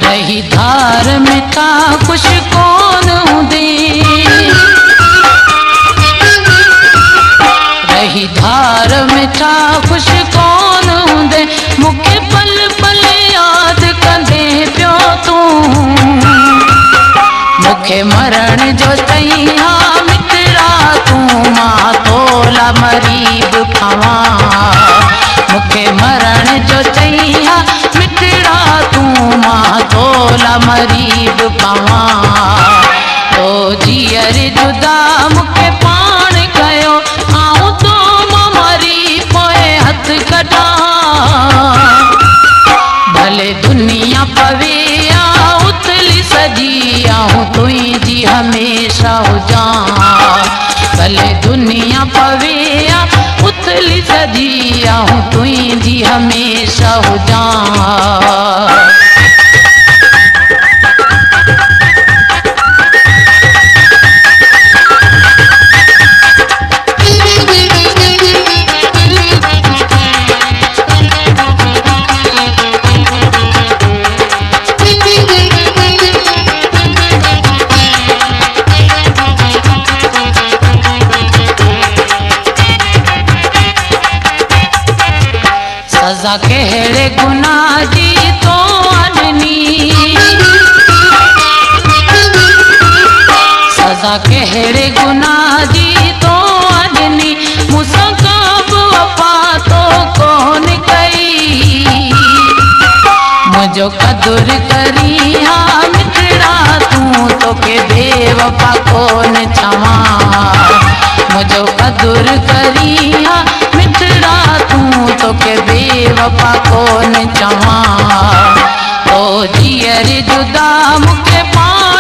रही धार मिठा कुछ कोन हूंदे, रही धार मिठा कुछ कोन हूंदे, मूंखे पल पल यादि कंदे पियो तूं, मूंखे मरण जो चई हा मिटड़ा तूं, मां तोला मरी बि पवां, मूंखे मरण जो चई हा मिटड़ा तूं, मां तोला मरी बि पवां, तो जीअर जुदा मूंखे पाण कयो, आऊं तो मां मरी पोइ हथ कढां, भले दुनिया पवे आ उथली सजी, आऊं तुंहिंजी हमेशा हुजां, भले दुनिया पवे आ उथली सजी, आऊं तुंहिंजी हमेशा हुजां। सज़ा कहिड़े गुनाह जी तो ॾिनी, सज़ा कहिड़े गुनाह जी तो ॾिनी, मूंसां का बि वफ़ा तो कोन कई, मुंहिंजो क़दुरु करी हा मिटड़ा तूं, तोखे बेवफ़ा कोन चवां, मुंहिंजो क़दुरु करी हा मिटड़ा तूं, तोखे बेवफ़ा कोन चवां, तो जीअर जुदा मूंखे पाण